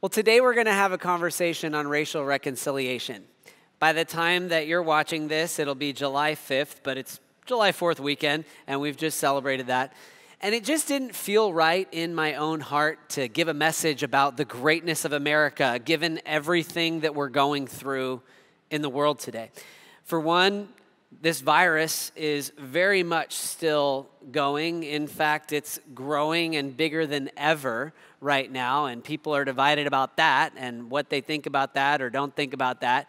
Well, today we're going to have a conversation on racial reconciliation. By the time that you're watching this, it'll be July 5th, but it's July 4th weekend, and we've just celebrated that. And it just didn't feel right in my own heart to give a message about the greatness of America, given everything that we're going through in the world today. For one, this virus is very much still going. In fact, it's growing and bigger than ever right now, and people are divided about that and what they think about that or don't think about that.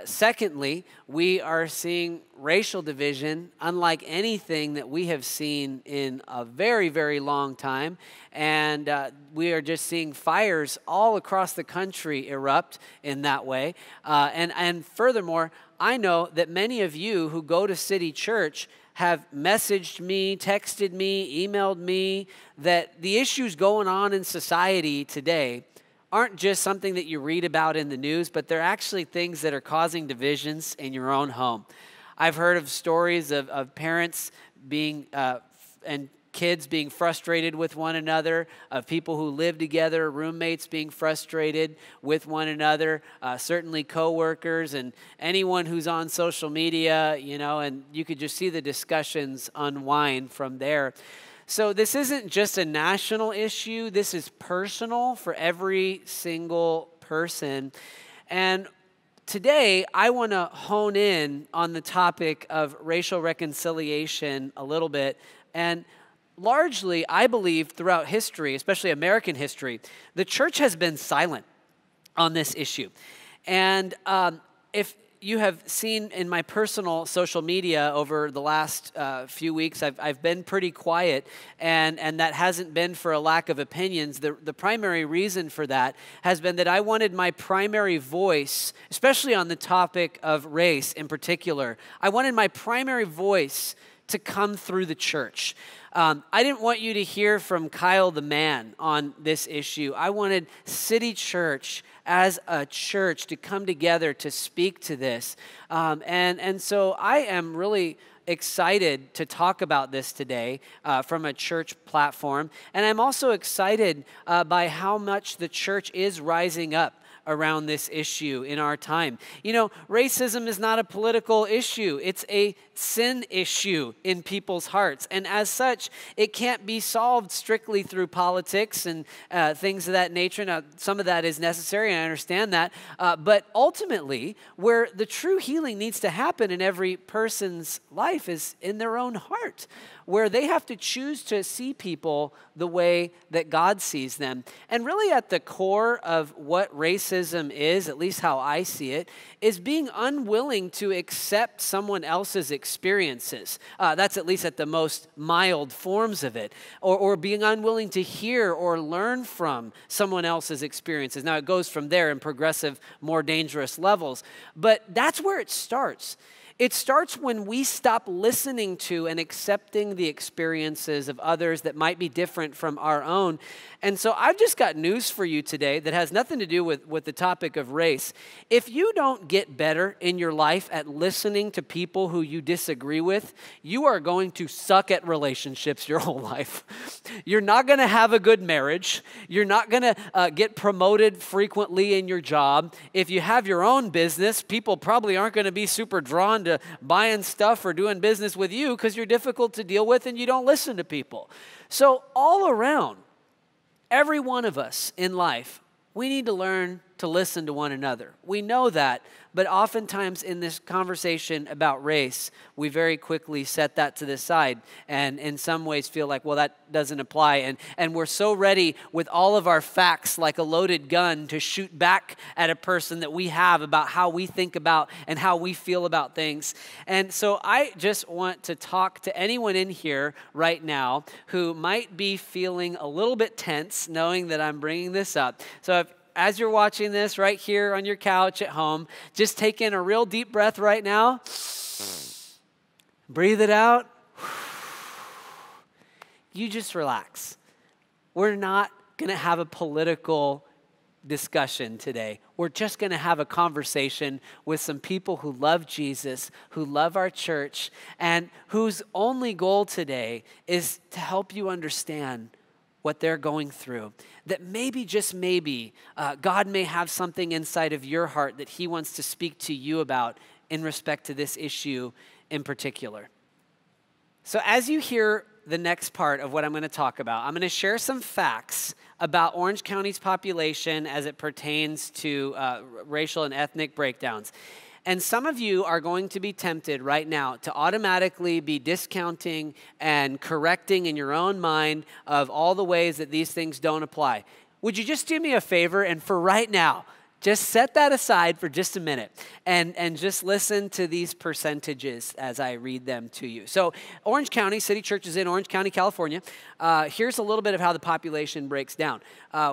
Secondly, we are seeing racial division unlike anything that we have seen in a very, very long time. And we are just seeing fires all across the country erupt in that way. And furthermore, I know that many of you who go to City Church have messaged me, texted me, emailed me that the issues going on in society today aren't just something that you read about in the news, but they're actually things that are causing divisions in your own home. I've heard of stories of parents being and kids being frustrated with one another, of people who live together, roommates being frustrated with one another, certainly coworkers and anyone who's on social media, and you could just see the discussions unwind from there. So this isn't just a national issue. This is personal for every single person. And today, I want to hone in on the topic of racial reconciliation a little bit. And largely, I believe throughout history, especially American history, the church has been silent on this issue. And if you have seen in my personal social media over the last few weeks, I've been pretty quiet, and that hasn't been for a lack of opinions. The primary reason for that has been that I wanted my primary voice, especially on the topic of race in particular, I wanted my primary voice to come through the church. I didn't want you to hear from Kyle the man on this issue. I wanted City Church as a church to come together to speak to this. And so I am really excited to talk about this today from a church platform. And I'm also excited by how much the church is rising up around this issue in our time. Racism is not a political issue. It's a sin issue in people's hearts. And as such, it can't be solved strictly through politics and things of that nature. Now, some of that is necessary, and I understand that. But ultimately, where the true healing needs to happen in every person's life is in their own heart, where they have to choose to see people the way that God sees them. And really at the core of what racism is, at least how I see it, is being unwilling to accept someone else's experiences. That's at least at the most mild forms of it. Or being unwilling to hear or learn from someone else's experiences. Now it goes from there in progressive, more dangerous levels. But that's where it starts. It starts when we stop listening to and accepting the experiences of others that might be different from our own. And so I've just got news for you today that has nothing to do with the topic of race. If you don't get better in your life at listening to people who you disagree with, you are going to suck at relationships your whole life. You're not going to have a good marriage. You're not going to get promoted frequently in your job. If you have your own business, people probably aren't going to be super drawn to buying stuff or doing business with you because you're difficult to deal with and you don't listen to people. So all around, every one of us in life, we need to learn to listen to one another. We know that, but oftentimes in this conversation about race, we very quickly set that to the side and in some ways feel like, well, that doesn't apply. And we're so ready with all of our facts like a loaded gun to shoot back at a person that we have about how we think about and how we feel about things. And so I just want to talk to anyone in here right now who might be feeling a little bit tense knowing that I'm bringing this up. So as you're watching this right here on your couch at home, just take in a real deep breath right now. Breathe it out. You just relax. We're not going to have a political discussion today. We're just going to have a conversation with some people who love Jesus, who love our church, and whose only goal today is to help you understand what they're going through, that maybe, just maybe, God may have something inside of your heart that he wants to speak to you about in respect to this issue in particular. So as you hear the next part of what I'm going to talk about, I'm going to share some facts about Orange County's population as it pertains to racial and ethnic breakdowns. And some of you are going to be tempted right now to automatically be discounting and correcting in your own mind of all the ways that these things don't apply. Would you just do me a favor and for right now, just set that aside for just a minute and just listen to these percentages as I read them to you. So Orange County, City Church is in Orange County, California. Here's a little bit of how the population breaks down.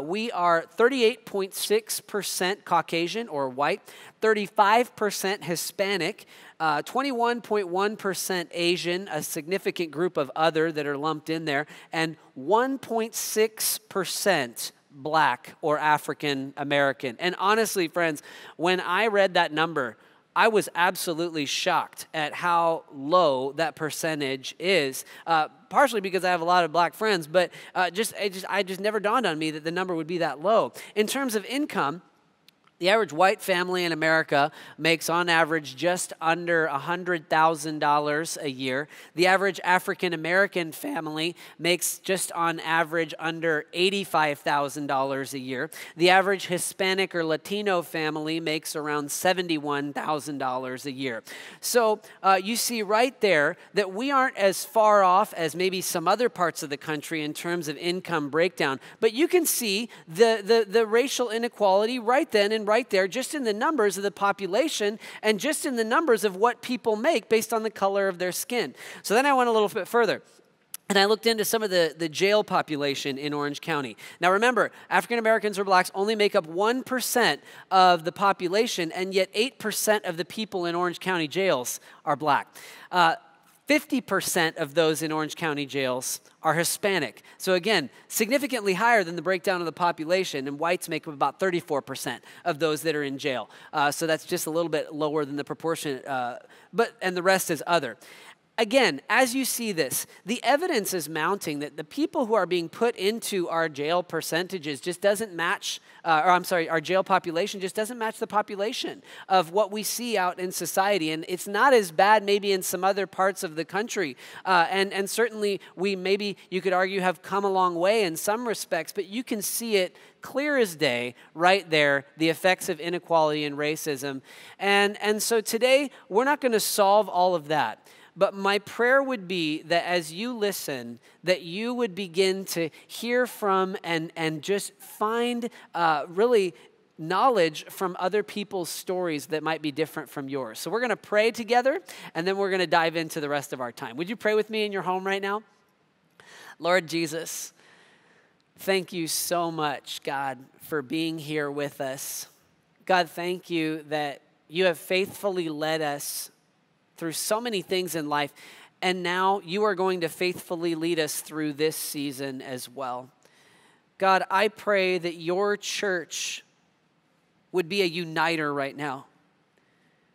We are 38.6% Caucasian or white, 35% Hispanic, 21.1% Asian, a significant group of other that are lumped in there, and 1.6% Black or African American. And honestly, friends, when I read that number, I was absolutely shocked at how low that percentage is. Partially because I have a lot of black friends, but I just never dawned on me that the number would be that low. In terms of income, the average white family in America makes on average just under $100,000 a year. The average African American family makes just on average under $85,000 a year. The average Hispanic or Latino family makes around $71,000 a year. So you see right there that we aren't as far off as maybe some other parts of the country in terms of income breakdown. But you can see the racial inequality right then and right there, just in the numbers of the population and just in the numbers of what people make based on the color of their skin. So then I went a little bit further. And I looked into some of the jail population in Orange County. Now remember, African Americans or blacks only make up 1% of the population, and yet 8% of the people in Orange County jails are black. 50% of those in Orange County jails are Hispanic. So again, significantly higher than the breakdown of the population, and whites make up about 34% of those that are in jail. So that's just a little bit lower than the proportion, and the rest is other. Again, as you see this, the evidence is mounting that the people who are being put into our jail percentages just doesn't match, our jail population just doesn't match the population of what we see out in society. And it's not as bad maybe in some other parts of the country. And certainly we maybe, you could argue, have come a long way in some respects, but you can see it clear as day right there, the effects of inequality and racism. And so today, we're not going to solve all of that. But my prayer would be that as you listen, that you would begin to hear from and just find really knowledge from other people's stories that might be different from yours. So we're going to pray together, and then we're going to dive into the rest of our time. Would you pray with me in your home right now? Lord Jesus, thank you so much, God, for being here with us. God, thank you that you have faithfully led us through so many things in life, and now you are going to faithfully lead us through this season as well. God, I pray that your church would be a uniter right now.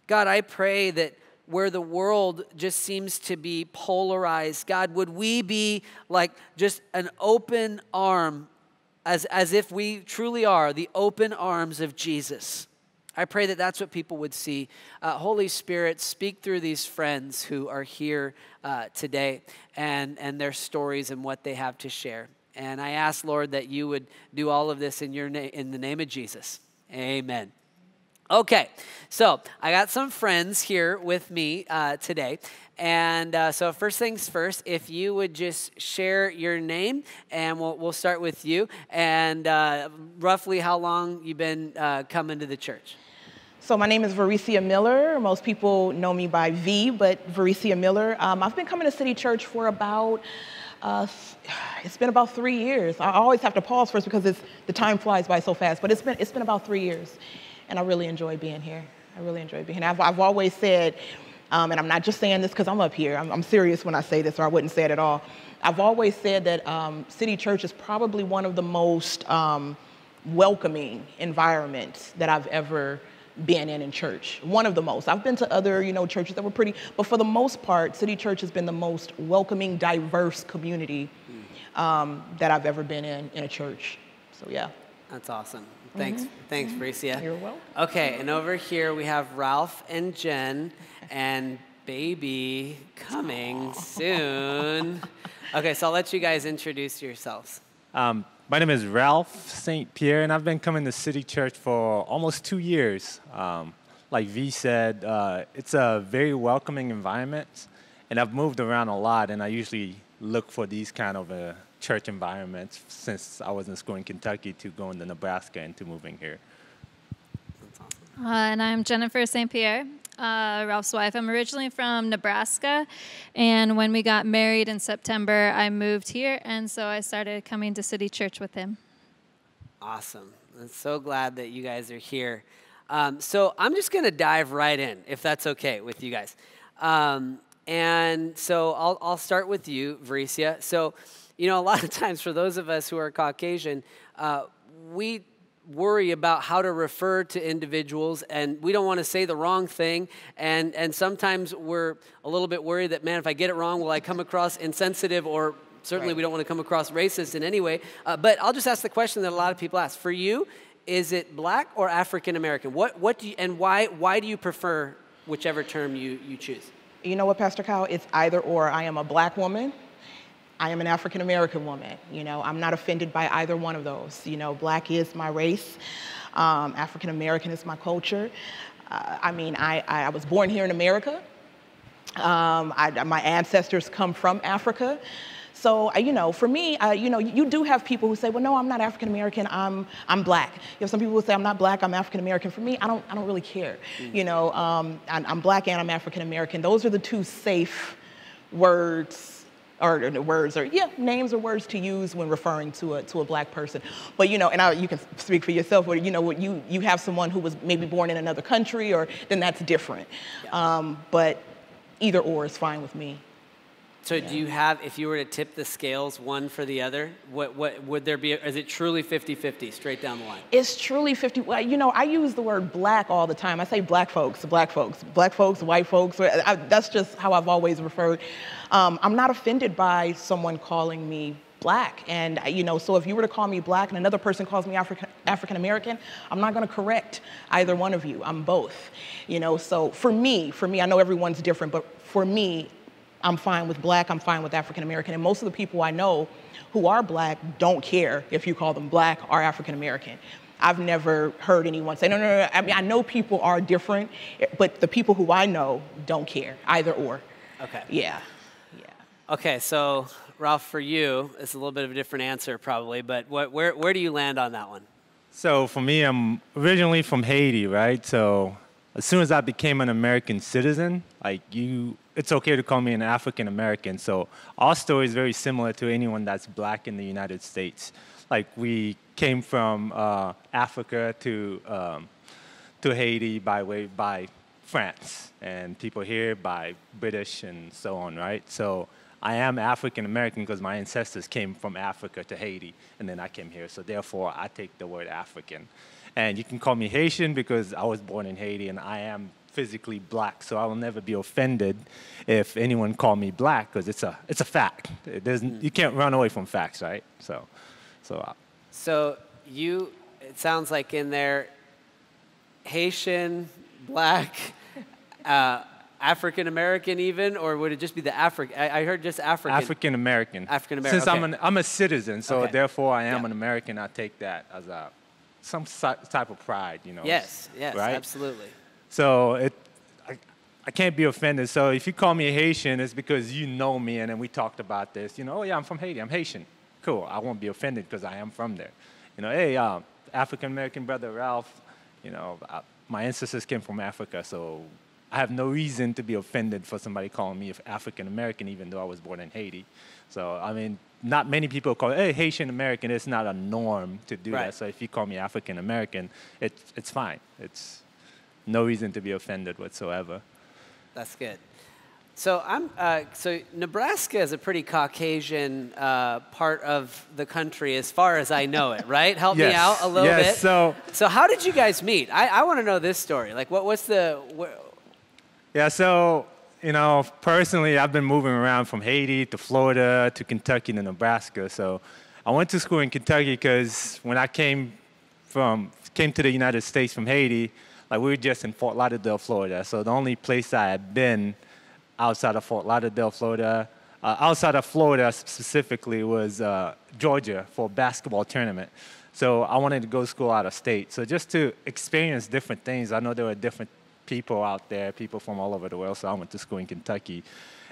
God, I pray that where the world just seems to be polarized, God, would we be like just an open arm, as if we truly are the open arms of Jesus. I pray that that's what people would see. Holy Spirit, speak through these friends who are here today and their stories and what they have to share. And I ask, Lord, that you would do all of this in the name of Jesus. Amen. Okay, so I got some friends here with me today. And so first things first, if you would just share your name, and we'll start with you, and roughly how long you've been coming to the church. So my name is VERICIA Miller. Most people know me by V, but VERICIA Miller. I've been coming to City Church for about, it's been about 3 years. I always have to pause first because the time flies by so fast, but it's been about 3 years, and I really enjoy being here. I really enjoy being here. I've always said, and I'm not just saying this because I'm up here. I'm serious when I say this, or I wouldn't say it at all. I've always said that City Church is probably one of the most welcoming environments that I've ever been in church. One of the most. I've been to other, churches that were pretty, but for the most part, City Church has been the most welcoming, diverse community that I've ever been in a church. So yeah. That's awesome. Thanks, thanks, Vericia. You're welcome. Okay, and over here we have Ralph and Jen, and baby coming soon. Okay, so I'll let you guys introduce yourselves. My name is Ralph St. Pierre, and I've been coming to City Church for almost 2 years. Like V said, it's a very welcoming environment, and I've moved around a lot, and I usually look for these kind of church environments since I was in school in Kentucky to going to Nebraska and to moving here. That's awesome. And I'm Jennifer St. Pierre, Ralph's wife. I'm originally from Nebraska, and when we got married in September, I moved here, and so I started coming to City Church with him. Awesome. I'm so glad that you guys are here. So I'm just going to dive right in, if that's okay with you guys. And so I'll start with you, Vericia. So, you know, a lot of times for those of us who are Caucasian, we worry about how to refer to individuals, and we don't want to say the wrong thing, and sometimes we're a little bit worried that, man, if I get it wrong, will I come across insensitive, or certainly we don't want to come across racist in any way. But I'll just ask the question that a lot of people ask. For you, is it black or African American? What do you, and why do you prefer whichever term you choose? You know what, Pastor Kyle? It's either or. I am a black woman. I am an African American woman. You know, I'm not offended by either one of those. You know, black is my race. African American is my culture. I mean, I was born here in America. My ancestors come from Africa. So, you know, for me, you know, you do have people who say, well, no, I'm not African American, I'm black. You have some people who say, I'm not black, I'm African American. For me, I don't really care. You know, I'm black and I'm African American. Those are the two safe words, names or words to use when referring to a black person. But, you know, and you can speak for yourself, or, you know, you have someone who was maybe born in another country, or then that's different. Yeah. But either or is fine with me. So do you have, if you were to tip the scales one for the other, what would there be, is it truly 50-50, straight down the line? It's truly 50, well, you know, I use the word black all the time. I say black folks, white folks. That's just how I've always referred. I'm not offended by someone calling me black. And, you know, so if you were to call me black and another person calls me African American, I'm not going to correct either one of you. I'm both. You know, so for me, I know everyone's different, but for me, I'm fine with black, I'm fine with African American, and most of the people I know who are black don't care if you call them black or African American. I've never heard anyone say, no. I mean, I know people are different, but the people who I know don't care, either or. Okay. Yeah. Okay, so Ralph, for you, it's a little bit of a different answer probably, but where do you land on that one? So for me, I'm originally from Haiti, right? So as soon as I became an American citizen, it's okay to call me an African American. So our story is very similar to anyone that's black in the United States. Like, we came from Africa to Haiti by France, and people here by British and so on, right? So I am African American because my ancestors came from Africa to Haiti, and then I came here. So therefore, I take the word African. And you can call me Haitian because I was born in Haiti, and I am physically black, so I will never be offended if anyone call me black, because it's a fact. You can't run away from facts, right? So it sounds like in there, Haitian, black, African American even, or would it just be the African? I heard just African. African American. African American. Since okay. I'm a citizen, so okay. therefore I am an American. I take that as some type of pride, you know. Yes, right? Absolutely. So I can't be offended. So if you call me a Haitian, it's because you know me, and then we talked about this. You know, oh yeah, I'm from Haiti. I'm Haitian. Cool. I won't be offended because I am from there. You know, hey, African American brother Ralph. You know, my ancestors came from Africa, so I have no reason to be offended for somebody calling me African American, even though I was born in Haiti. So I mean, not many people call, hey, Haitian American. It's not a norm to do that. So if you call me African American, it's fine. It's no reason to be offended whatsoever. That's good. So so Nebraska is a pretty Caucasian part of the country, as far as I know it, right? Help me out a little bit. So how did you guys meet? I want to know this story. Like, what's the? Yeah. So you know, personally, I've been moving around from Haiti to Florida to Kentucky to Nebraska. So I went to school in Kentucky because when I came to the United States from Haiti, like we were just in Fort Lauderdale, Florida. So the only place I had been outside of Fort Lauderdale, Florida, outside of Florida specifically, was Georgia for a basketball tournament. So I wanted to go to school out of state. So just to experience different things, I know there were different people out there, people from all over the world, so I went to school in Kentucky.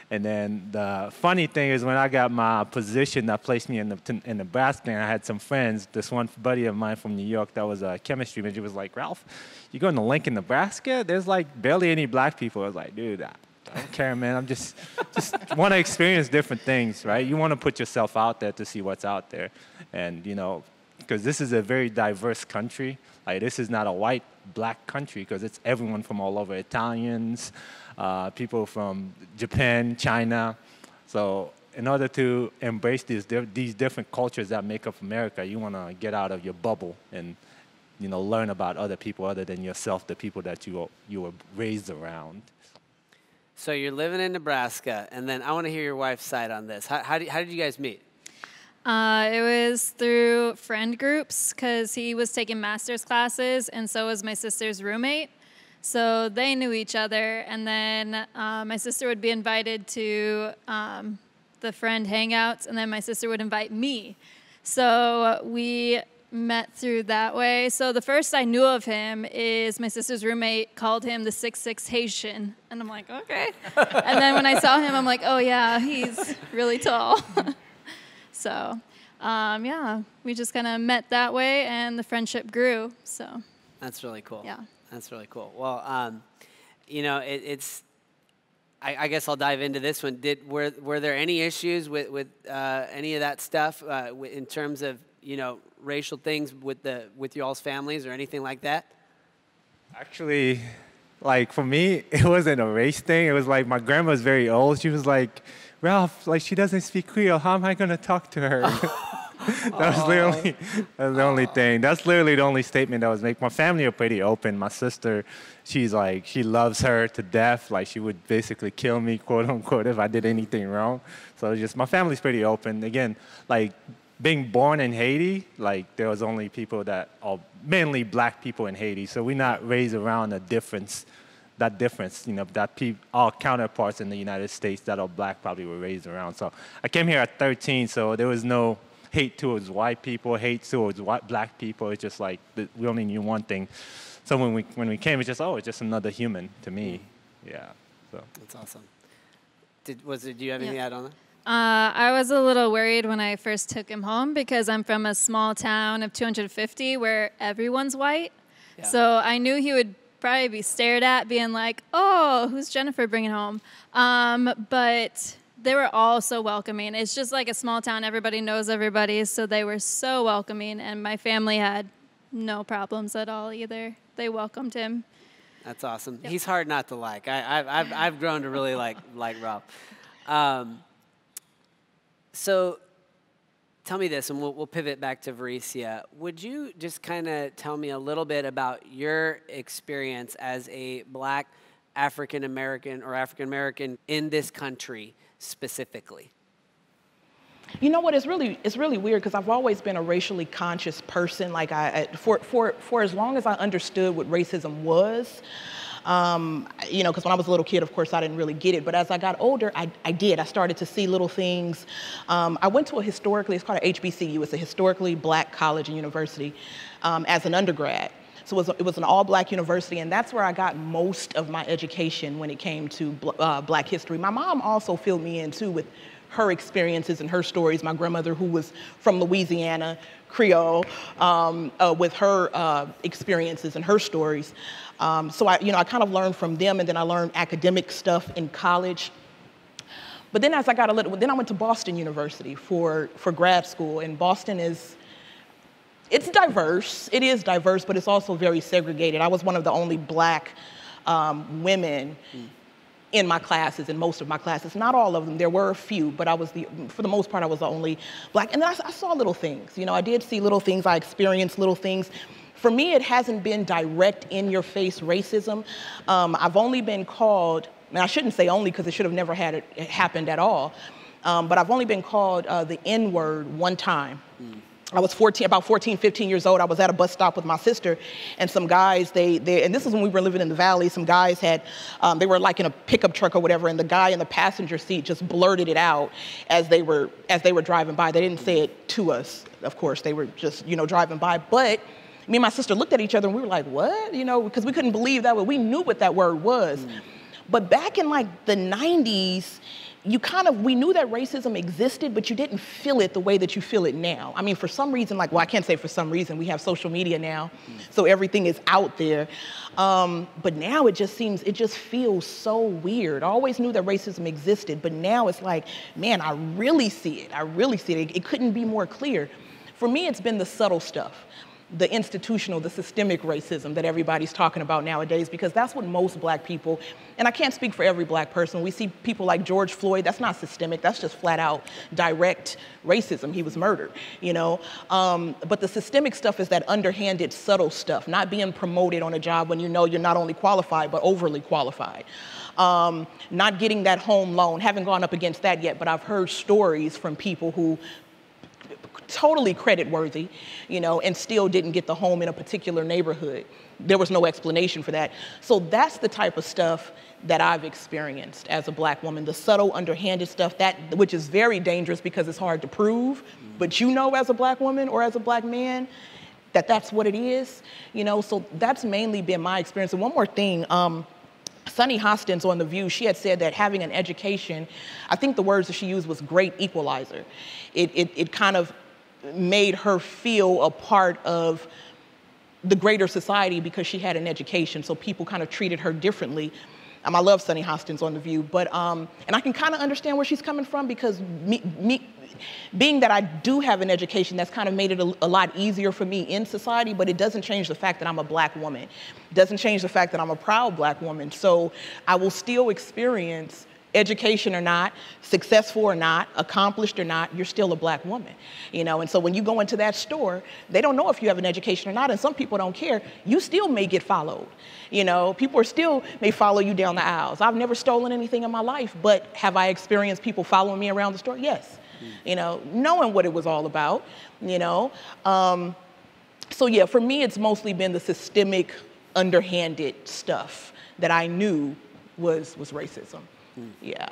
And then the funny thing is when I got my position that placed me in Nebraska, and I had some friends, this one buddy of mine from New York that was a chemistry major was like, Ralph, you going to Lincoln, Nebraska? There's like barely any black people. I was like, dude, I don't care, man. I'm just want to experience different things, right? You want to put yourself out there to see what's out there. And, you know, because this is a very diverse country. Like, this is not a white, black country because it's everyone from all over, Italians, people from Japan, China. So in order to embrace these different cultures that make up America, you want to get out of your bubble and, you know, learn about other people other than yourself, the people that you were raised around. So you're living in Nebraska, and then I want to hear your wife's side on this. How did you guys meet? It was through friend groups because he was taking master's classes, and so was my sister's roommate. So they knew each other, and then my sister would be invited to the friend hangouts, and then my sister would invite me. So we met through that way. So the first I knew of him is my sister's roommate called him the 6'6" Haitian, and I'm like, okay. And then when I saw him, I'm like, oh yeah, he's really tall. So, yeah, we just kind of met that way, and the friendship grew. So that's really cool. Yeah, that's really cool. Well, you know, I guess I'll dive into this one. Were there any issues with any of that stuff in terms of, you know, racial things with y'all's families or anything like that? Actually, like for me, it wasn't a race thing. It was like my grandma was very old. She was like, Ralph, like she doesn't speak Creole. How am I going to talk to her? That was the only thing. That's literally the only statement that was made. My family are pretty open. My sister, she loves her to death. Like she would basically kill me, quote unquote, if I did anything wrong. So just my family's pretty open. Again, like being born in Haiti, like there was only people that are mainly black people in Haiti. So we're not raised around that difference, you know, that our counterparts in the United States that are black probably were raised around. So I came here at 13, so there was no hate towards white people, hate towards black people. It's just like we only knew one thing. So when we came, it's just, oh, it's just another human to me. Yeah. So that's awesome. Do you have anything to add on that? I was a little worried when I first took him home because I'm from a small town of 250 where everyone's white. Yeah. So I knew he would probably be stared at being like, oh, who's Jennifer bringing home? But they were all so welcoming. It's just like a small town. Everybody knows everybody. So they were so welcoming. And my family had no problems at all either. They welcomed him. That's awesome. Yep. He's hard not to like. I've grown to really like Rob. So tell me this, and we'll pivot back to VERICIA. Would you just kind of tell me a little bit about your experience as a black African-American or African-American in this country specifically? You know what? It's really weird because I've always been a racially conscious person. Like for as long as I understood what racism was, you know, because when I was a little kid, of course, I didn't really get it. But as I got older, I did. I started to see little things. I went to it's called a HBCU. It's a historically black college and university as an undergrad. So it was an all-black university, and that's where I got most of my education when it came to black history. My mom also filled me in, too, with her experiences and her stories. My grandmother, who was from Louisiana, Creole, with her experiences and her stories. So I kind of learned from them, and then I learned academic stuff in college. But then as I got then I went to Boston University for grad school, and Boston it's diverse. It is diverse, but it's also very segregated. I was one of the only black women in my classes, in most of my classes. Not all of them, there were a few, but for the most part, I was the only black. And then I saw little things. You know, I did see little things, I experienced little things. For me, it hasn't been direct in-your-face racism. I've only been called and I shouldn't say only because it should have never had it happened at all, but I've only been called the N-word one time. I was about 14, 15 years old. I was at a bus stop with my sister, and some guys, and this is when we were living in the Valley, some guys they were like in a pickup truck or whatever, and the guy in the passenger seat just blurted it out as they were driving by. They didn't say it to us, of course. They were just, driving by. But me and my sister looked at each other, and we were like, what? Because we couldn't believe that word. We knew what that word was. But back in like the 90s, we knew that racism existed, but you didn't feel it the way that you feel it now. I mean, for some reason, I can't say for some reason, we have social media now, so everything is out there. But now it just feels so weird. I always knew that racism existed, but now it's like, man, I really see it. It couldn't be more clear. For me, it's been the subtle stuff. The institutional, the systemic racism that everybody's talking about nowadays, because that's what most black people, and I can't speak for every black person, we see people like George Floyd, that's not systemic, that's just flat out direct racism. He was murdered, But the systemic stuff is that underhanded, subtle stuff, not being promoted on a job when you're not only qualified, but overly qualified. Not getting that home loan, haven't gone up against that yet, but I've heard stories from people who totally credit worthy, and still didn't get the home in a particular neighborhood. There was no explanation for that. So that's the type of stuff that I've experienced as a black woman, the subtle, underhanded stuff, which is very dangerous because it's hard to prove, but as a black woman or as a black man, that's what it is, so that's mainly been my experience. And one more thing, Sunny Hostins on The View, she had said that having an education, I think the words that she used was great equalizer. It kind of made her feel a part of the greater society because she had an education, so people kind of treated her differently. I love Sunny Hostins on The View, but and I can kind of understand where she's coming from because being that I do have an education, that's kind of made it a lot easier for me in society, but it doesn't change the fact that I'm a black woman. It doesn't change the fact that I'm a proud black woman. So I will still experience, education or not, successful or not, accomplished or not, you're still a black woman, And so when you go into that store, they don't know if you have an education or not, and some people don't care. You still may get followed, People still may follow you down the aisles. I've never stolen anything in my life, but have I experienced people following me around the store? Yes. Knowing what it was all about, So yeah, for me, it's mostly been the systemic, underhanded stuff that I knew was racism. Yeah.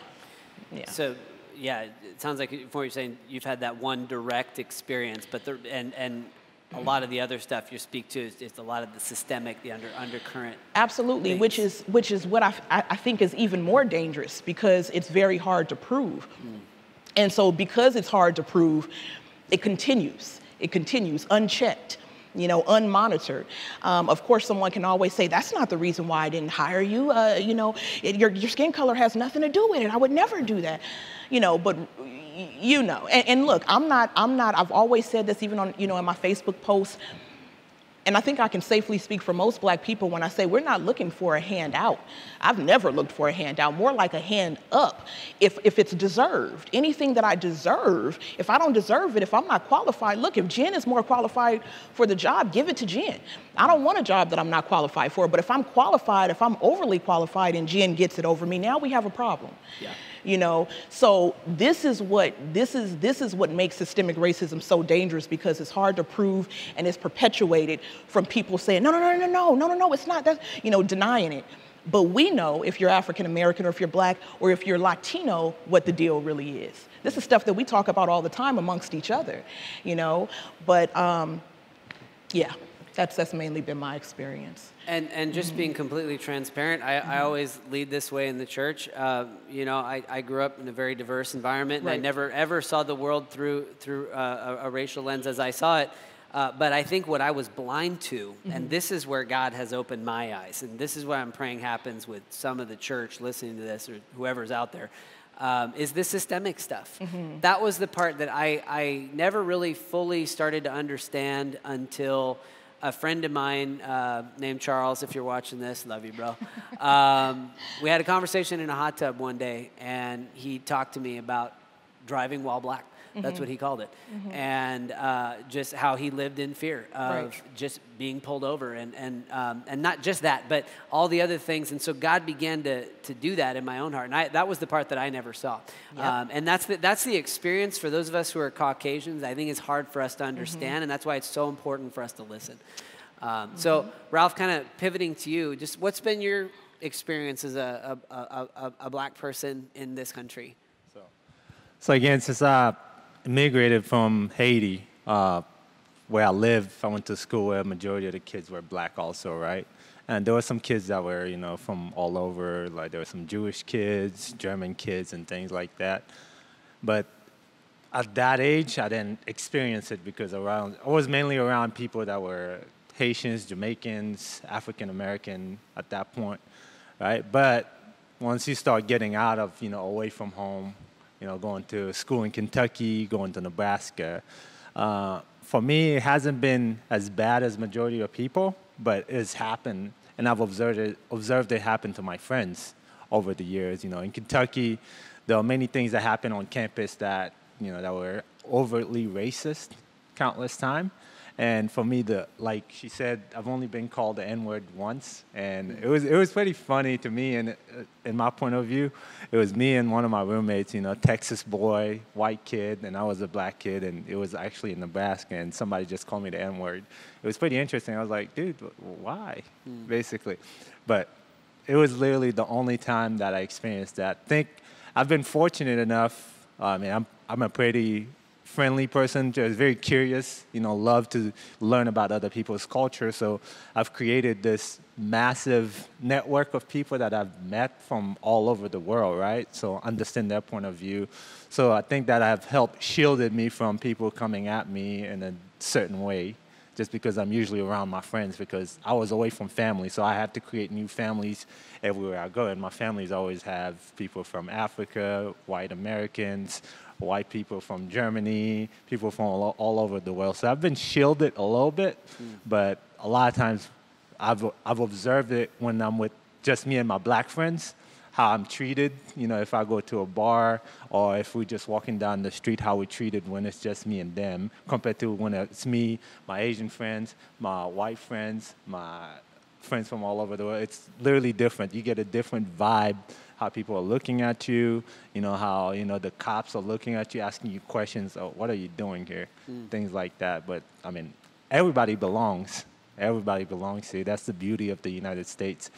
So, yeah, it sounds like from what you're saying, you've had that one direct experience, but and a lot of the other stuff you speak to is a lot of the systemic, the undercurrent. Absolutely, which is what I think is even more dangerous because it's very hard to prove. And so because it's hard to prove, it continues unchecked. Unmonitored. Of course, someone can always say, that's not the reason why I didn't hire you. Your skin color has nothing to do with it. I would never do that. But and look, I've always said this even on, in my Facebook posts, and I think I can safely speak for most black people when I say we're not looking for a handout. I've never looked for a handout, more like a hand up if it's deserved. Anything that I deserve, if I don't deserve it, if I'm not qualified, look, if Jen is more qualified for the job, give it to Jen. I don't want a job that I'm not qualified for, but if I'm qualified, if I'm overly qualified and Jen gets it over me, now we have a problem. Yeah. So this is what makes systemic racism so dangerous because it's hard to prove and it's perpetuated from people saying, no, it's not that, denying it. But we know if you're African American or if you're black or if you're Latino, what the deal really is. This is stuff that we talk about all the time amongst each other, But yeah, that's mainly been my experience. And just being completely transparent, I always lead this way in the church. I grew up in a very diverse environment, and I never ever saw the world through a racial lens as I saw it. But I think what I was blind to, and this is where God has opened my eyes, and this is what I'm praying happens with some of the church listening to this or whoever's out there, is the systemic stuff. That was the part that I never really fully started to understand until a friend of mine named Charles, if you're watching this, love you, bro. We had a conversation in a hot tub one day, and he talked to me about driving while black. That's what he called it. And just how he lived in fear of just being pulled over and not just that, but all the other things. And so God began to do that in my own heart. And that was the part that I never saw. And that's the experience for those of us who are Caucasians. I think it's hard for us to understand, and that's why it's so important for us to listen. So Ralph, kind of pivoting to you, just what's been your experience as a black person in this country? So again, since I immigrated from Haiti, where I live, I went to school where a majority of the kids were black also, right? And there were some kids that were, from all over, like there were some Jewish kids, German kids, and things like that. But at that age, I didn't experience it because I was mainly around people that were Haitians, Jamaicans, African American at that point, right? But once you start getting out of, away from home, going to school in Kentucky, going to Nebraska. For me, it hasn't been as bad as majority of people, but it's happened, and I've observed it happen to my friends over the years. In Kentucky, there are many things that happen on campus that, that were overtly racist countless times. And for me, like she said, I've only been called the N-word once, and it was pretty funny to me. And in my point of view, it was me and one of my roommates, Texas boy, white kid, and I was a black kid, and it was actually in Nebraska, and somebody just called me the N-word. It was pretty interesting. I was like, dude, why, basically? But it was literally the only time that I experienced that. I've been fortunate enough. I'm a pretty friendly person, just very curious, love to learn about other people's culture. So I've created this massive network of people that I've met from all over the world, right? So understand their point of view. So I think that I've helped shielded me from people coming at me in a certain way, just because I'm usually around my friends, because I was away from family. So I have to create new families everywhere I go. And my families always have people from Africa, white Americans, white people from Germany, people from all over the world. So I've been shielded a little bit, but a lot of times I've observed it when I'm with just me and my black friends, how I'm treated, if I go to a bar or if we're just walking down the street, how we're treated when it's just me and them, compared to when it's me, my Asian friends, my white friends, my friends from all over the world. It's literally different. You get a different vibe, how people are looking at you, how, the cops are looking at you, asking you questions, oh, what are you doing here? Things like that. But, everybody belongs. Everybody belongs here. That's the beauty of the United States.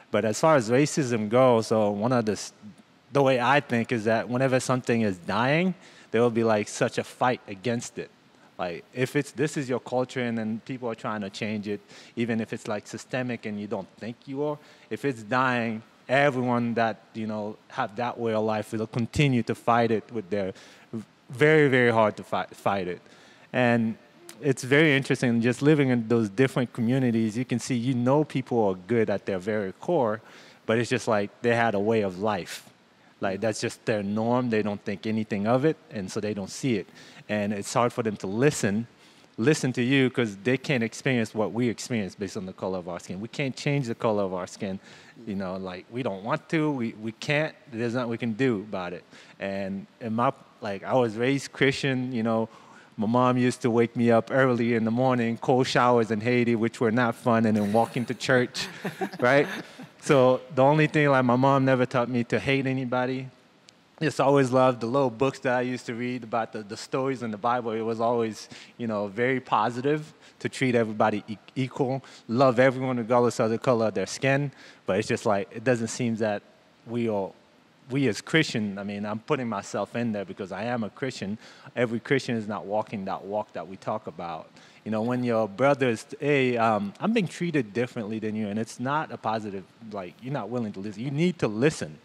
But as far as racism goes, so one of the way I think is that whenever something is dying, there will be like such a fight against it. Like if this is your culture and then people are trying to change it, even if it's like systemic and you don't think you are, if it's dying, everyone that, have that way of life will continue to fight it with their very, very hard to fight it. And it's very interesting just living in those different communities. You can see, people are good at their very core, but it's just like they had a way of life. Like that's just their norm. They don't think anything of it, and so they don't see it. And it's hard for them to listen to you because they can't experience what we experience based on the color of our skin. We can't change the color of our skin. Like we don't want to, we can't, there's nothing we can do about it. And I was raised Christian, my mom used to wake me up early in the morning, cold showers in Haiti, which were not fun, and then walking to church, right? So the only thing, my mom never taught me to hate anybody. Just always loved the little books that I used to read about the stories in the Bible. It was always, very positive to treat everybody equal, love everyone regardless of the color of their skin. But it's just it doesn't seem that we as Christian, I'm putting myself in there because I am a Christian. Every Christian is not walking that walk that we talk about. When your brother is, hey, I'm being treated differently than you, and it's not a positive, you're not willing to listen. You need to listen.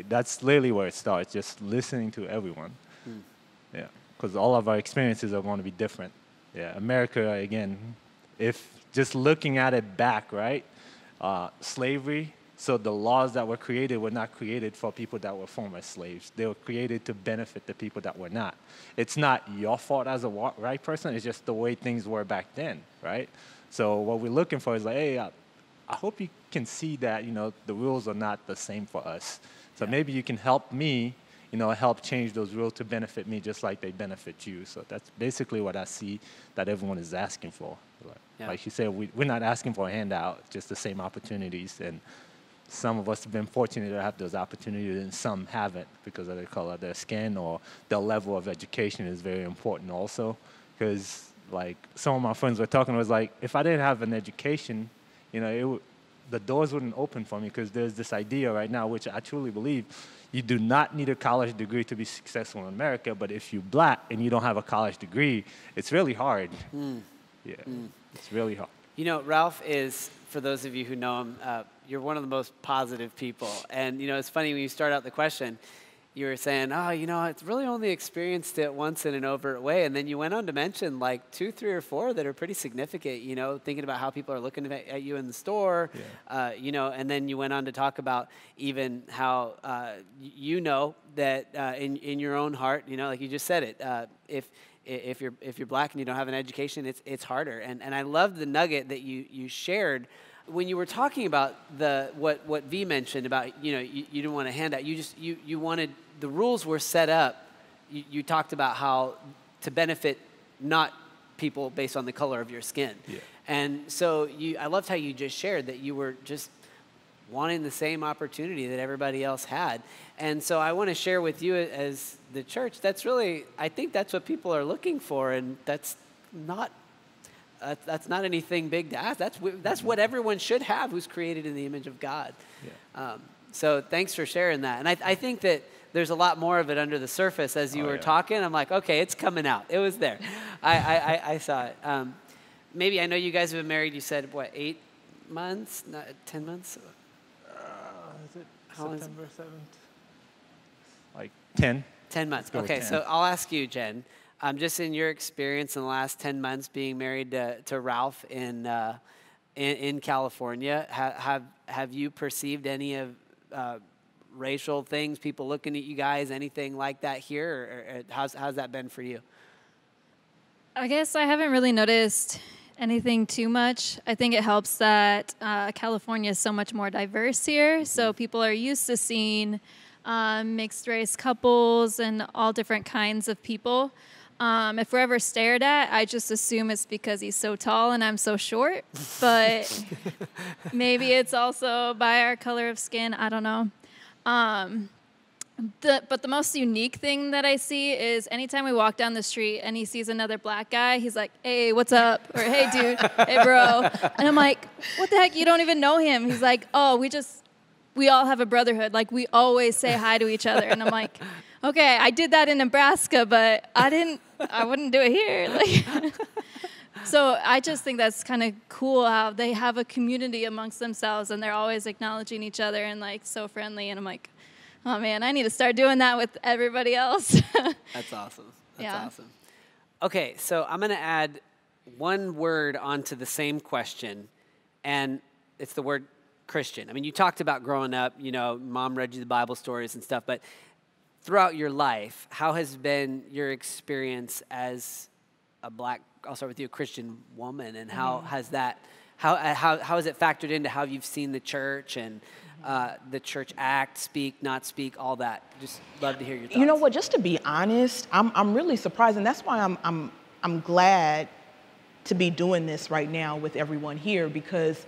That's literally where it starts, just listening to everyone. Yeah, because all of our experiences are going to be different. Yeah, America, again, if just looking at it back, right, slavery, so the laws that were created were not created for people that were former slaves. They were created to benefit the people that were not. It's not your fault as a white person. It's just the way things were back then, right? So what we're looking for is hey, I hope you can see that, the rules are not the same for us. So maybe you can help me, help change those rules to benefit me just like they benefit you. So that's basically what I see that everyone is asking for. Like you said, we're not asking for a handout, just the same opportunities. And some of us have been fortunate to have those opportunities, and some haven't because of their color of their skin, or their level of education is very important also. Because like some of my friends were talking, was like, if I didn't have an education, the doors wouldn't open for me, because there's this idea right now, which I truly believe, you do not need a college degree to be successful in America, but if you're black and you don't have a college degree, it's really hard. It's really hard. Ralph is, for those of you who know him, you're one of the most positive people. And, it's funny when you start out the question, you were saying, it's really only experienced it once in an overt way. And then you went on to mention like 2, 3, or 4 that are pretty significant, thinking about how people are looking at you in the store, and then you went on to talk about even how, that in your own heart, like you just said it, if you're black and you don't have an education, it's harder. And I love the nugget that you shared when you were talking about what V mentioned about, you didn't want a handout. You wanted, the rules were set up. You talked about how to benefit not people based on the color of your skin. Yeah. And so I loved how you just shared that you were just wanting the same opportunity that everybody else had. And so I want to share with you as the church, I think that's what people are looking for, and that's not anything big to ask. That's what everyone should have who's created in the image of God. Yeah. So thanks for sharing that. And I think that there's a lot more of it under the surface as you were talking. I'm like, okay, it's coming out. It was there. I saw it. Maybe, I know you guys have been married, you said, 8 months? 10 months? Is it September 7th? Like 10. 10 months. Okay, 10. So I'll ask you, Jen. Just in your experience in the last 10 months being married to Ralph in California, have you perceived any of racial things, people looking at you guys, anything like that here? Or how's that been for you? I guess I haven't really noticed anything too much. I think it helps that California is so much more diverse here, so people are used to seeing mixed race couples and all different kinds of people. If we're ever stared at, I just assume it's because he's so tall and I'm so short. But maybe it's also by our color of skin. I don't know. But the most unique thing that I see is anytime we walk down the street and he sees another black guy, he's like, hey, what's up? Or, hey, dude, hey, bro. And I'm like, what the heck? You don't even know him. He's like, oh, we all have a brotherhood. Like, we always say hi to each other. And I'm like, okay, I did that in Nebraska, but I wouldn't do it here. Like, so I just think that's kind of cool how they have a community amongst themselves and they're always acknowledging each other and like so friendly. And I'm like, oh man, I need to start doing that with everybody else. That's awesome. That's awesome. Okay, so I'm going to add one word onto the same question, and it's the word Christian. I mean, you talked about growing up, mom read you the Bible stories and stuff, but throughout your life, how has been your experience as a black, I'll start with you, a Christian woman, and how has that, how has it factored into how you've seen the church and the church act, speak, not speak, all that? Just love to hear your thoughts. You know what? Just to be honest, I'm really surprised, and that's why I'm glad to be doing this right now with everyone here, because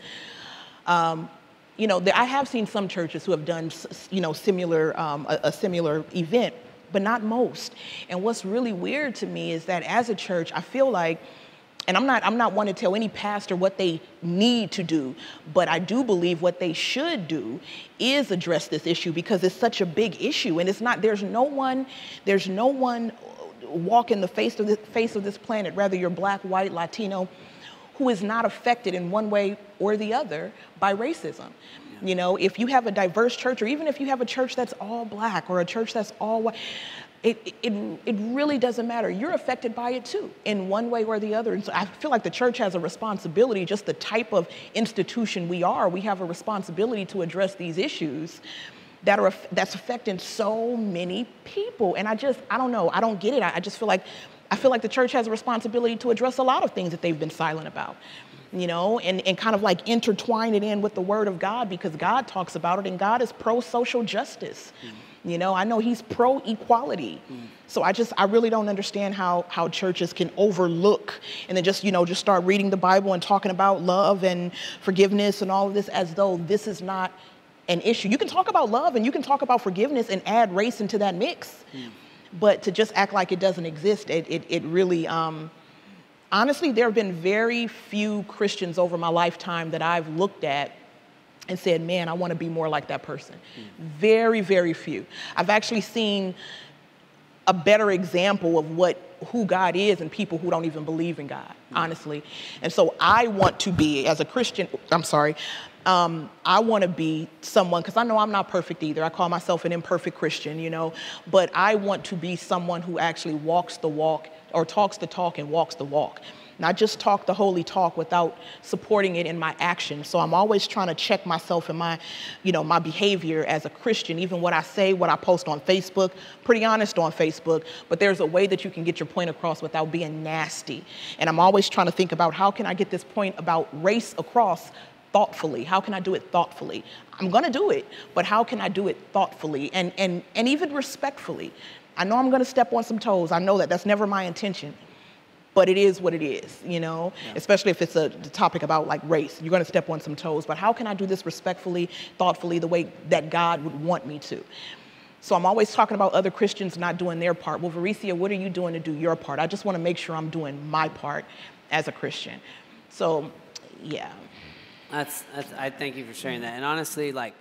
I have seen some churches who have done similar a similar event, but not most. And what's really weird to me is that as a church, I feel like, and I'm not one to tell any pastor what they need to do, but I do believe what they should do is address this issue, because it's such a big issue, and it's not. There's no one walking the face of this planet, whether you're black, white, Latino, who is not affected in one way or the other by racism. If you have a diverse church, or even if you have a church that's all black or a church that's all white, it really doesn't matter. You're affected by it too, in one way or the other. And so I feel like the church has a responsibility, just the type of institution we are, we have a responsibility to address these issues that's affecting so many people. And I don't know, I don't get it. I feel like the church has a responsibility to address a lot of things that they've been silent about, and kind of like intertwine it in with the word of God, because God talks about it, and God is pro-social justice. You know, I know he's pro-equality. So I really don't understand how churches can overlook and then just start reading the Bible and talking about love and forgiveness and all of this as though this is not an issue. You can talk about love and you can talk about forgiveness and add race into that mix. But to just act like it doesn't exist, it really, honestly, there have been very few Christians over my lifetime that I've looked at and said, man, I want to be more like that person. Very, very few. I've actually seen a better example of who God is in people who don't even believe in God, honestly. And so I want to be, as a Christian, I want to be someone, because I know I'm not perfect either. I call myself an imperfect Christian, but I want to be someone who actually walks the walk, or talks the talk and walks the walk. Not just talk the holy talk without supporting it in my actions. So I'm always trying to check myself and my behavior as a Christian, even what I say, what I post on Facebook. Pretty honest on Facebook, but there's a way that you can get your point across without being nasty. And I'm always trying to think about, how can I get this point about race across thoughtfully? How can I do it thoughtfully? I'm gonna do it, but how can I do it thoughtfully and even respectfully? I know I'm gonna step on some toes. I know that's never my intention. But it is what it is, especially if it's a topic about like race. You're going to step on some toes. But how can I do this respectfully, thoughtfully, the way that God would want me to? So I'm always talking about other Christians not doing their part. Well, VERICIA, what are you doing to do your part? I just want to make sure I'm doing my part as a Christian. So, yeah. I thank you for sharing that. And honestly, like,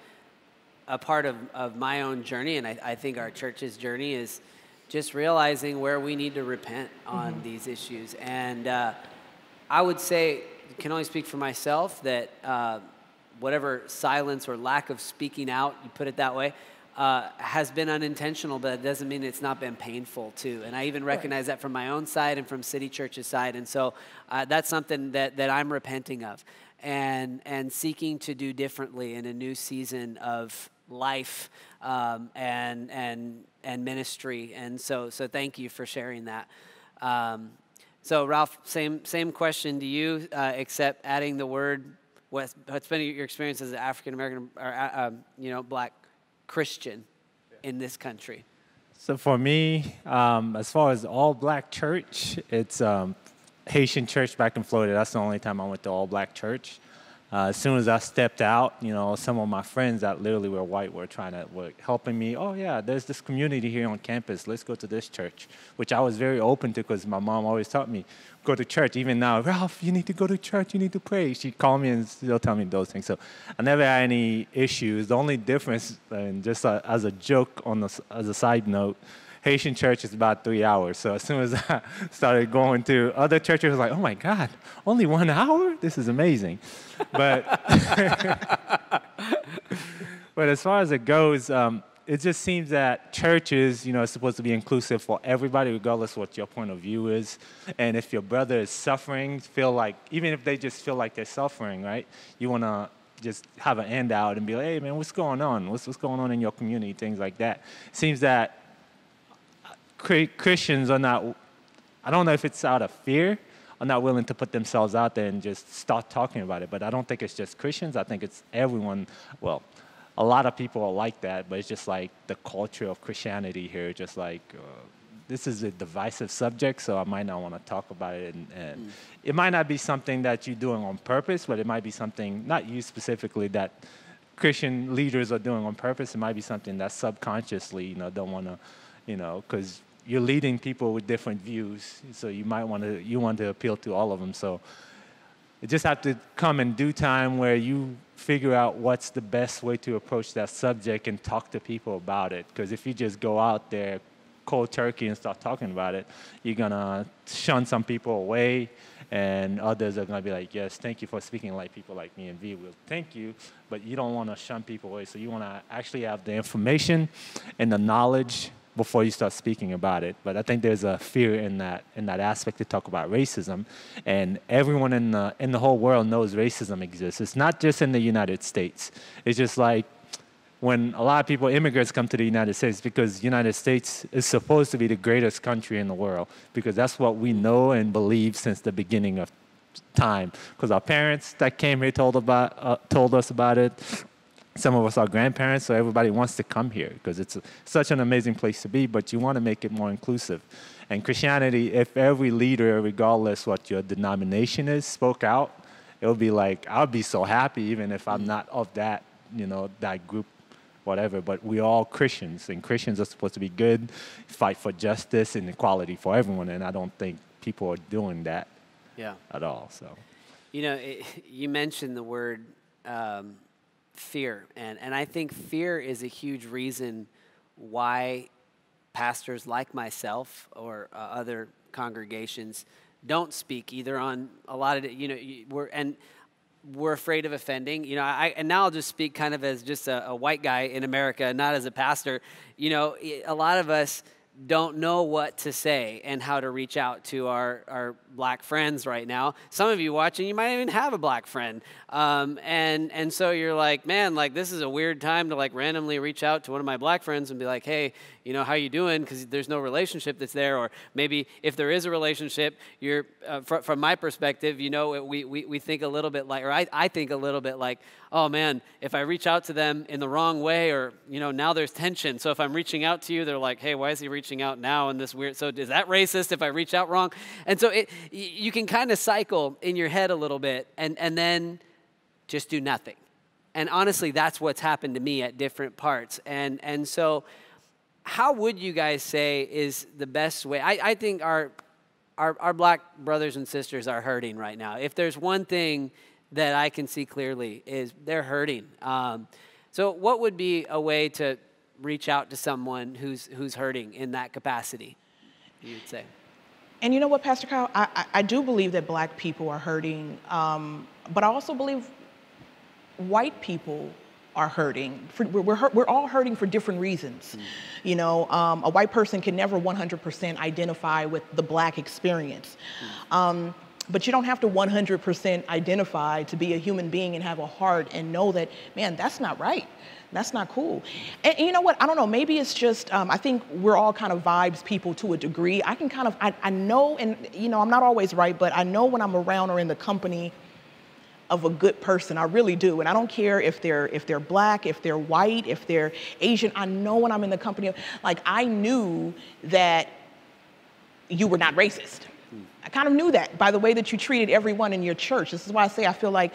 a part of my own journey, and I think our church's journey, is just realizing where we need to repent on these issues. And I would say, can only speak for myself, that whatever silence or lack of speaking out, you put it that way, has been unintentional, but it doesn't mean it's not been painful too. And I even recognize that from my own side and from City Church's side. And so that's something that I'm repenting of and seeking to do differently in a new season of life and ministry. And so thank you for sharing that. So Ralph, same question to you, except adding the word, what's been your experience as an African American or Black Christian in this country? So for me, as far as all Black church, it's Haitian church back in Florida. That's the only time I went to all Black church. As soon as I stepped out, some of my friends that literally were white were helping me. Oh yeah, there's this community here on campus. Let's go to this church, which I was very open to because my mom always taught me, go to church. Even now, Ralph, you need to go to church. You need to pray. She'd call me and still tell me those things. So I never had any issues. The only difference, and just as a joke as a side note, Haitian church is about 3 hours. So as soon as I started going to other churches, I was like, oh my God, only 1 hour? This is amazing. But, but as far as it goes, it just seems that churches, are supposed to be inclusive for everybody, regardless of what your point of view is. And if your brother is suffering, even if they just feel like they're suffering, right? You want to just have an handout and be like, hey man, what's going on? What's going on in your community? Things like that. It seems that Christians are not, I don't know if it's out of fear, are not willing to put themselves out there and just start talking about it. But I don't think it's just Christians. I think it's everyone. Well, a lot of people are like that, but it's just like the culture of Christianity here, just like this is a divisive subject, so I might not want to talk about it. And it might not be something that you're doing on purpose, but it might be something, not you specifically, that Christian leaders are doing on purpose. It might be something that subconsciously, don't want to, because you're leading people with different views, so you want to appeal to all of them. So it just have to come in due time where you figure out what's the best way to approach that subject and talk to people about it. Because if you just go out there cold turkey and start talking about it, you're gonna shun some people away, and others are gonna be like, yes, thank you for speaking like people like me, and V will thank you, but you don't want to shun people away. So you want to actually have the information and the knowledge before you start speaking about it. But I think there's a fear in that aspect to talk about racism, and everyone in the whole world knows racism exists. It's not just in the United States. It's just like when a lot of people, immigrants, come to the United States, because the United States is supposed to be the greatest country in the world, because that's what we know and believe since the beginning of time. Because our parents that came here told us about it. Some of us are grandparents, so everybody wants to come here because it's such an amazing place to be, but you want to make it more inclusive. And Christianity, if every leader, regardless what your denomination is, spoke out, it would be like, I would be so happy even if I'm not of that, that group, whatever. But we're all Christians, and Christians are supposed to be good, fight for justice and equality for everyone, and I don't think people are doing that at all. So, you mentioned the word fear, and I think fear is a huge reason why pastors like myself or other congregations don't speak either on a lot of we're afraid of offending. And now I'll just speak kind of as just a white guy in America, not as a pastor. A lot of us don't know what to say and how to reach out to our black friends right now. Some of you watching, you might even have a black friend. And so you're like, man, like this is a weird time to like randomly reach out to one of my black friends and be like, hey, how you doing? Because there's no relationship that's there. Or maybe if there is a relationship, you're, from my perspective, we think a little bit like, or I think a little bit like, oh man, if I reach out to them in the wrong way, or, now there's tension. So if I'm reaching out to you, they're like, hey, why is he reaching out now in this weird, so is that racist if I reach out wrong? And so you can kind of cycle in your head a little bit and then just do nothing. And honestly, that's what's happened to me at different parts. And so how would you guys say is the best way? I think our black brothers and sisters are hurting right now. If there's one thing that I can see clearly is they're hurting. So what would be a way to reach out to someone who's hurting in that capacity, you would say? And you know what, Pastor Kyle? I do believe that black people are hurting, but I also believe white people are hurting. We're all hurting for different reasons. A white person can never 100% identify with the black experience. But you don't have to 100% identify to be a human being and have a heart and know that, man, that's not right. That's not cool. And you know what? I don't know. Maybe it's just, I think we're all kind of vibes people to a degree. I can kind of, I know, and I'm not always right, but I know when I'm around or in the company of a good person. I really do. And I don't care if they're black, if they're white, if they're Asian. I know when I'm in the company of, like, I knew that you were not racist. I kind of knew that by the way that you treated everyone in your church. This is why I say I feel like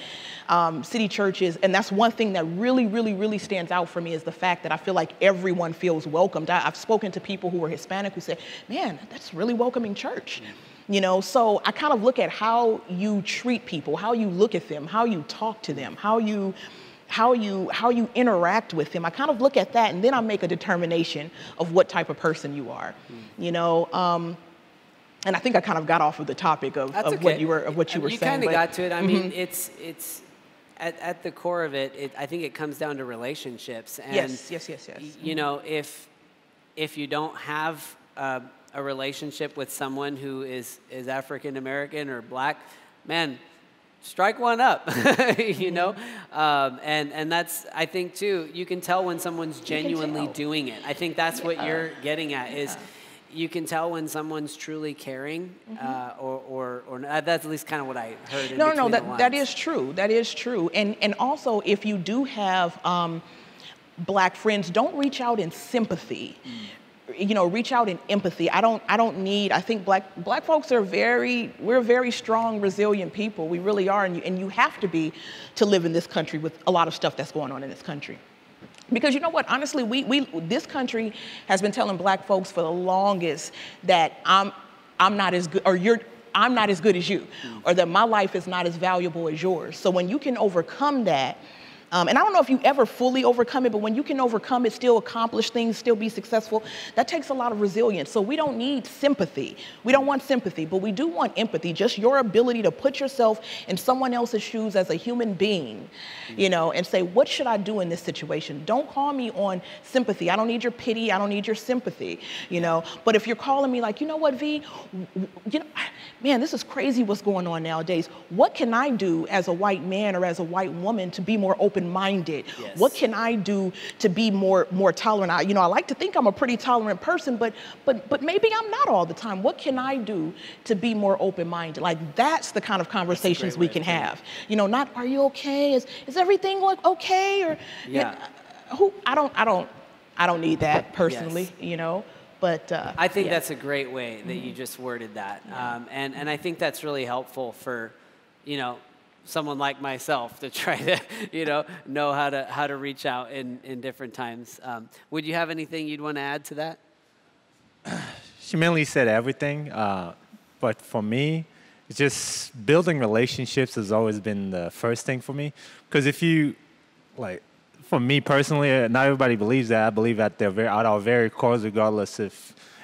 city churches, and that's one thing that really, really, really stands out for me is the fact that I feel like everyone feels welcomed. I've spoken to people who are Hispanic who say, man, that's really welcoming church. So I kind of look at how you treat people, how you look at them, how you talk to them, how you interact with them. I kind of look at that, and then I make a determination of what type of person you are. And I think I kind of got off of the topic of what you were saying. You kind of got to it. I mean, it's at the core of it. I think it comes down to relationships. And yes. If you don't have a relationship with someone who is African American or black, man, strike one up. And that's, I think too, you can tell when someone's genuinely doing it. I think that's what you're getting at is. You can tell when someone's truly caring, or that's at least kind of what I heard. No, that is true. That is true. And also, if you do have black friends, don't reach out in sympathy. Reach out in empathy. I think black folks we're very strong, resilient people. We really are, and you have to be to live in this country with a lot of stuff that's going on in this country. Because you know what, honestly, this country has been telling black folks for the longest that I'm not as good, or I'm not as good as you, or that my life is not as valuable as yours. So when you can overcome that, and I don't know if you ever fully overcome it, but when you can overcome it, still accomplish things, still be successful, that takes a lot of resilience. So we don't need sympathy. We don't want sympathy, but we do want empathy, just your ability to put yourself in someone else's shoes as a human being, and say, what should I do in this situation? Don't call me on sympathy. I don't need your pity. I don't need your sympathy, But if you're calling me like, you know what, V, man, this is crazy what's going on nowadays. What can I do as a white man or as a white woman to be more open open-minded? Yes. What can I do to be more tolerant? I like to think I'm a pretty tolerant person, but maybe I'm not all the time. What can I do to be more open-minded? Like, that's the kind of conversations we can have. Not, are you okay? Is everything like okay? Or I don't need that personally, But I think that's a great way that you just worded that, and I think that's really helpful for, someone like myself to try to, know how to reach out in different times. Would you have anything you'd want to add to that? She mainly said everything, but for me, it's just building relationships has always been the first thing for me. Because if you, for me personally, not everybody believes that. I believe that they're at our very cores, regardless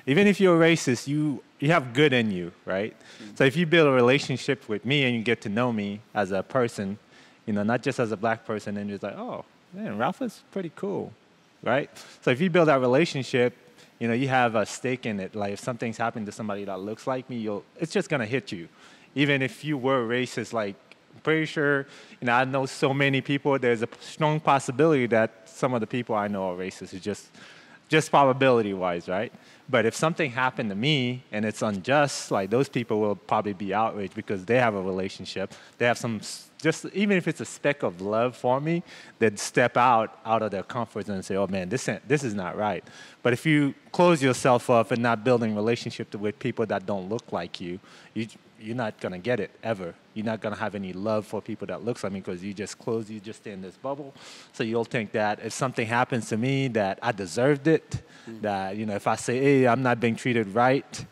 even if you're a racist, you have good in you, right? Mm-hmm. So if you build a relationship with me and you get to know me as a person, not just as a black person, and you're just like, oh, man, Ralph is pretty cool, right? So if you build that relationship, you have a stake in it. Like if something's happening to somebody that looks like me, it's just gonna hit you. Even if you were racist, I'm pretty sure, I know so many people, there's a strong possibility that some of the people I know are racist. It's just probability-wise, right? But if something happened to me and it's unjust, those people will probably be outraged because they have a relationship. They have even if it's a speck of love for me, they'd step out of their comfort zone and say, oh man, this is not right. But if you close yourself up and not building relationship with people that don't look like you, you're not going to get it ever. You're not going to have any love for people that looks like me because you just stay in this bubble. So you'll think that if something happens to me that I deserved it, that, if I say, hey, I'm not being treated right,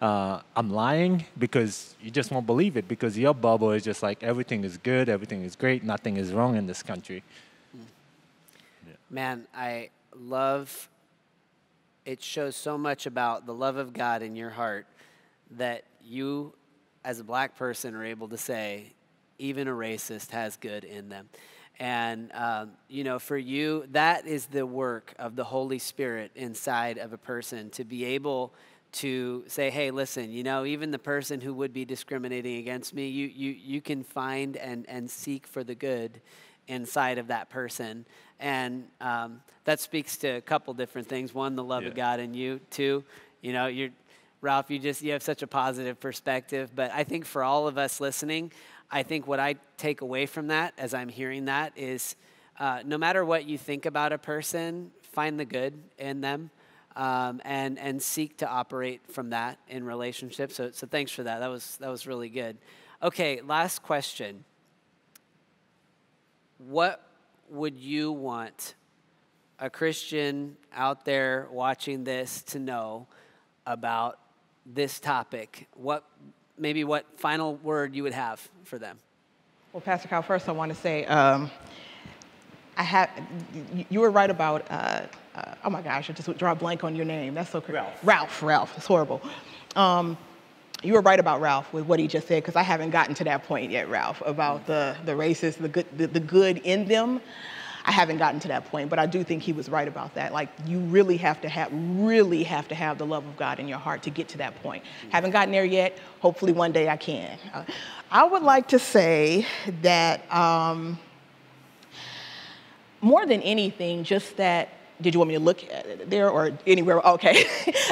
I'm lying, because you just won't believe it, because your bubble is just like everything is good, everything is great, nothing is wrong in this country. Yeah. Man, I love, it shows so much about the love of God in your heart that you, as a black person, are able to say, even a racist has good in them. And, for you, that is the work of the Holy Spirit inside of a person, to be able to say, hey, listen, even the person who would be discriminating against me, you can find and seek for the good inside of that person. And that speaks to a couple different things. One, the love of God in you. Two, Ralph, you have such a positive perspective. But I think for all of us listening, I think what I take away from that as I'm hearing that is no matter what you think about a person, find the good in them and seek to operate from that in relationships. So thanks for that. That was really good. Okay, last question. What would you want a Christian out there watching this to know about this topic? What final word you would have for them? Well, Pastor Kyle, first I want to say you were right about, oh my gosh, I just draw a blank on your name. That's so crazy. Ralph, it's horrible. You were right about Ralph with what he just said, because I haven't gotten to that point yet, Ralph, about the racist, the good in them. I haven't gotten to that point, but I do think he was right about that. You really have to have the love of God in your heart to get to that point. Haven't gotten there yet. Hopefully one day I can. I would like to say that more than anything, just that, did you want me to look there or anywhere? Okay.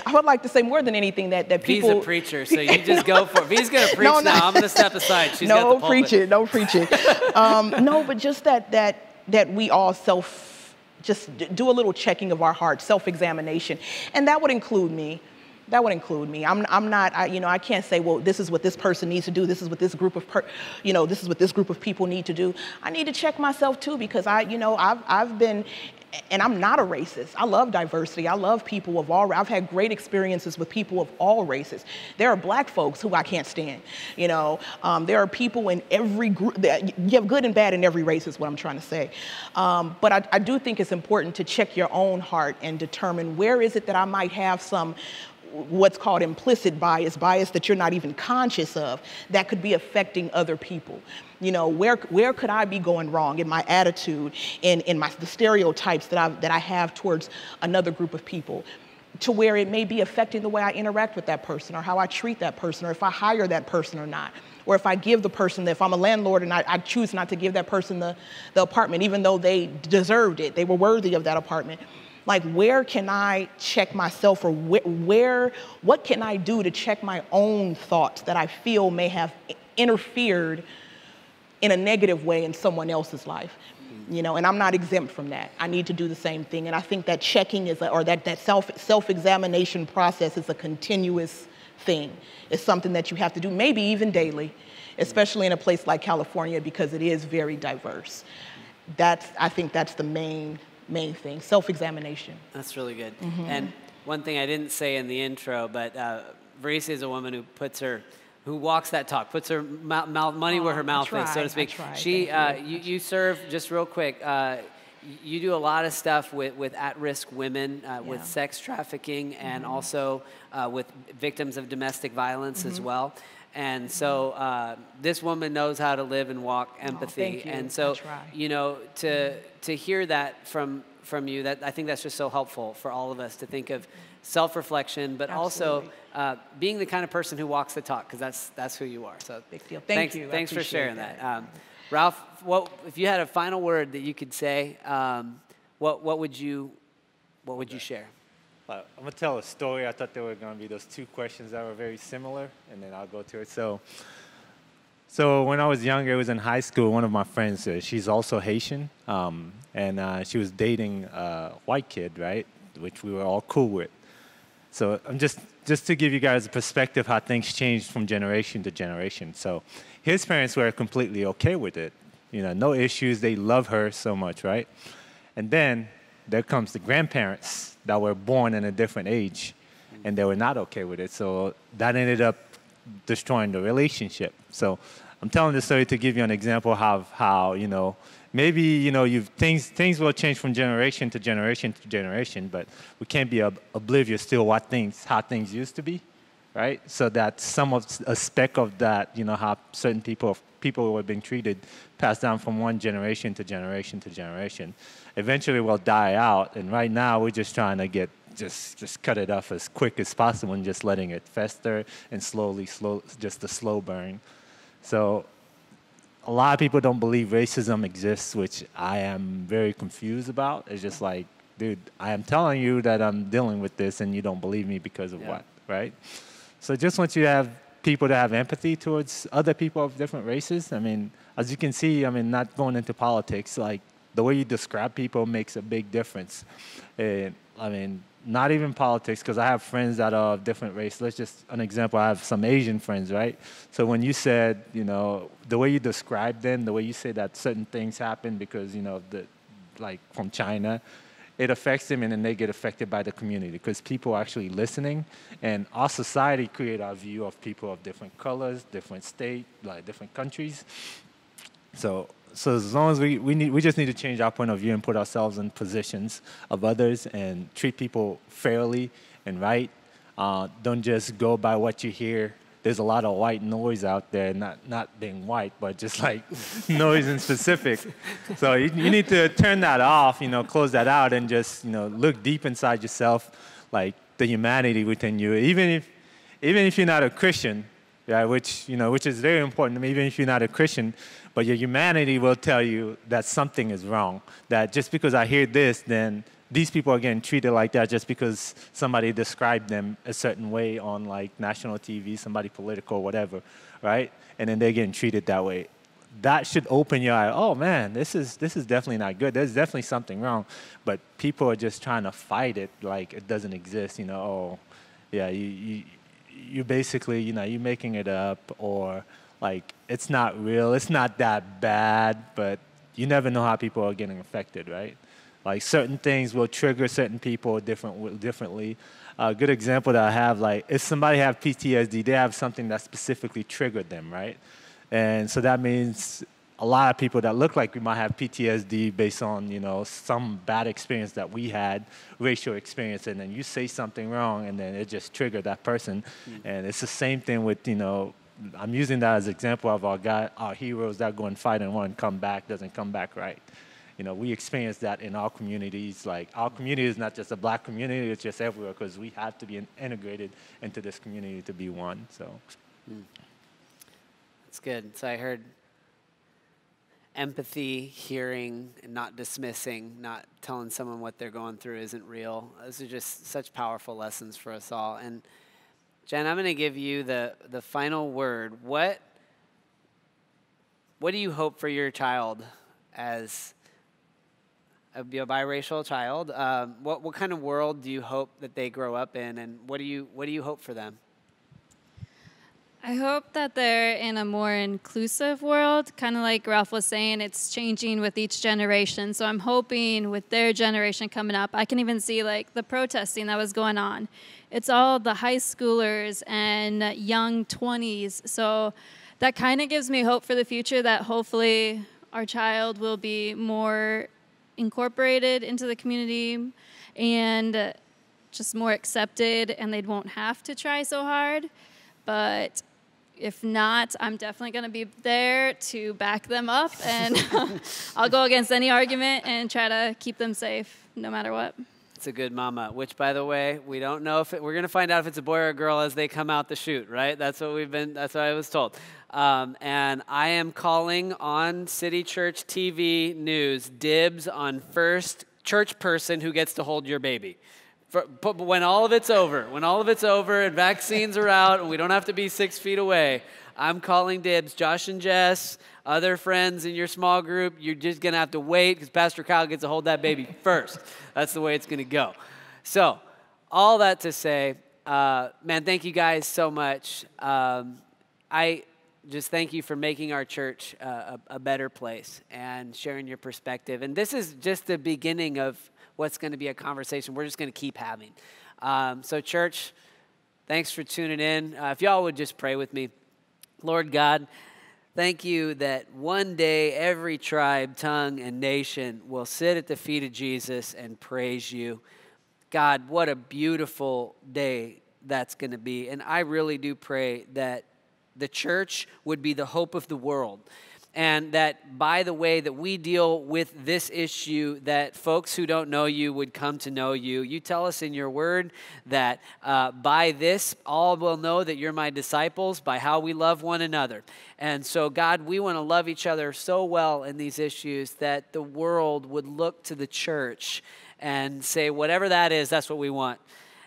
I would like to say more than anything that people... He's a preacher, so you just go for it. If he's going to preach now, I'm going to step aside. She's got the pulpit. No preaching. No, but just that we all just do a little checking of our hearts, self-examination. And that would include me. I'm not, I can't say, well, this is what this person needs to do. This is what this group of, this is what this group of people need to do. I need to check myself too, because I've been, and I'm not a racist. I love diversity. I love people of all, I've had great experiences with people of all races. There are black folks who I can't stand. There are people in every group, you have good and bad in every race is what I'm trying to say. But I do think it's important to check your own heart and determine where is it that I might have some what's called implicit bias that you're not even conscious of, that could be affecting other people. Where could I be going wrong in my attitude, in the stereotypes that I have towards another group of people, to where it may be affecting the way I interact with that person, or how I treat that person, or if I hire that person or not, Or if I give the person, if I'm a landlord and I choose not to give that person the apartment, even though they deserved it, they were worthy of that apartment. Like, where can I check myself, or what can I do to check my own thoughts that I feel may have interfered in a negative way in someone else's life? You know, and I'm not exempt from that. I need to do the same thing. And I think that checking that self-examination process is a continuous thing. It's something that you have to do, maybe even daily, especially in a place like California, because it is very diverse. I think that's the main thing, self-examination. That's really good. And one thing I didn't say in the intro, but VERICIA is a woman who walks that talk, puts her money where her mouth is, so to speak. You serve, just real quick, you do a lot of stuff with at-risk women, with sex trafficking, and also with victims of domestic violence as well. And so this woman knows how to live and walk empathy. And so, you know, to hear that from you, that I think that's just so helpful for all of us to think of self-reflection, but also being the kind of person who walks the talk, because that's who you are. So big deal. Thank you. Thanks for sharing that. Ralph, if you had a final word that you could say, what would you share? I'm going to tell a story. I thought there were going to be those two questions that were very similar, and then I'll go to it. So when I was younger, it was in high school, one of my friends, she's also Haitian, and she was dating a white kid, right, which we were all cool with. So I'm just to give you guys a perspective how things changed from generation to generation. So his parents were completely okay with it. You know, no issues. They love her so much, right? And then there comes the grandparents that were born in a different age, and they were not okay with it. So that ended up destroying the relationship. So I'm telling this story to give you an example of how, you know, maybe, you know, things will change from generation to generation to generation, but we can't be oblivious to how things used to be, right? So that a speck of that, you know, how certain people were being treated, passed down from one generation to generation to generation, eventually will die out. And right now we're just trying to just cut it off as quick as possible and just letting it fester and just a slow burn. So a lot of people don't believe racism exists, which I am very confused about. It's just like, dude, I am telling you that I'm dealing with this and you don't believe me because of what, right? So just want you to have people to have empathy towards other people of different races. I mean, as you can see, I mean, not going into politics, like the way you describe people makes a big difference. I mean, not even politics, because I have friends that are of different race. Let's just, an example, I have some Asian friends, right? So when you said, you know, the way you describe them, the way you say that certain things happen because, you know, like from China, it affects them and then they get affected by the community because people are actually listening. And our society create our view of people of different colors, different state, like different countries. So as long as we just need to change our point of view and put ourselves in positions of others and treat people fairly and right. Don't just go by what you hear. There's a lot of white noise out there, not being white, but just like noise in specific. So you need to turn that off, you know, close that out and just, you know, look deep inside yourself, like the humanity within you. Even if you're not a Christian, yeah, which is very important to me, even if you're not a Christian, but your humanity will tell you that something is wrong. That just because I hear this, then these people are getting treated like that just because somebody described them a certain way on like national TV, somebody political, whatever, right? And then they're getting treated that way. That should open your eye. Oh man, this is definitely not good. There's definitely something wrong. But people are just trying to fight it like it doesn't exist. You know, oh, yeah, you basically, you know, you're making it up, or like it's not real. It's not that bad, but you never know how people are getting affected, right? Like certain things will trigger certain people differently. A good example that I have, like if somebody have PTSD, they have something that specifically triggered them, right? And so that means a lot of people that look like we might have PTSD based on, you know, some bad experience that we had, racial experience, and then you say something wrong and then it just triggered that person. And it's the same thing with, you know, I'm using that as an example of our heroes that go and fight and one come back, doesn't come back right. You know, we experience that in our communities. Like, our community is not just a black community, it's just everywhere because we have to be integrated into this community to be one, so. It's good. So I heard empathy, hearing, and not dismissing, not telling someone what they're going through isn't real. Those are just such powerful lessons for us all. And Jen, I'm going to give you the final word. What do you hope for your child as a biracial child? What kind of world do you hope that they grow up in, and what do you hope for them? I hope that they're in a more inclusive world. Kind of like Ralph was saying, it's changing with each generation. So I'm hoping with their generation coming up, I can even see like the protesting that was going on. It's all the high schoolers and young 20s. So that kind of gives me hope for the future that hopefully our child will be more incorporated into the community and just more accepted, and they won't have to try so hard. But if not, I'm definitely going to be there to back them up, and I'll go against any argument and try to keep them safe no matter what. It's a good mama, which, by the way, we don't know if we're going to find out if it's a boy or a girl as they come out the chute, right? That's what I was told. And I am calling on City Church TV News dibs on first church person who gets to hold your baby. But when all of it's over, and vaccines are out and we don't have to be 6 feet away, I'm calling dibs. Josh and Jess, other friends in your small group, you're just going to have to wait because Pastor Kyle gets to hold that baby first. That's the way it's going to go. So all that to say, man, thank you guys so much. I just thank you for making our church a better place and sharing your perspective. And this is just the beginning of what's going to be a conversation we're just going to keep having. So church, thanks for tuning in. If y'all would just pray with me. Lord God, thank you that one day every tribe, tongue, and nation will sit at the feet of Jesus and praise you. God, what a beautiful day that's going to be. And I really do pray that the church would be the hope of the world. And that by the way that we deal with this issue, that folks who don't know you would come to know you. You tell us in your word that by this, all will know that you're my disciples, by how we love one another. And so, God, we want to love each other so well in these issues that the world would look to the church and say, whatever that is, that's what we want.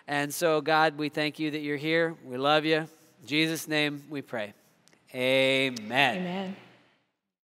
And so, God, we thank you that you're here. We love you. In Jesus' name we pray. Amen. Amen.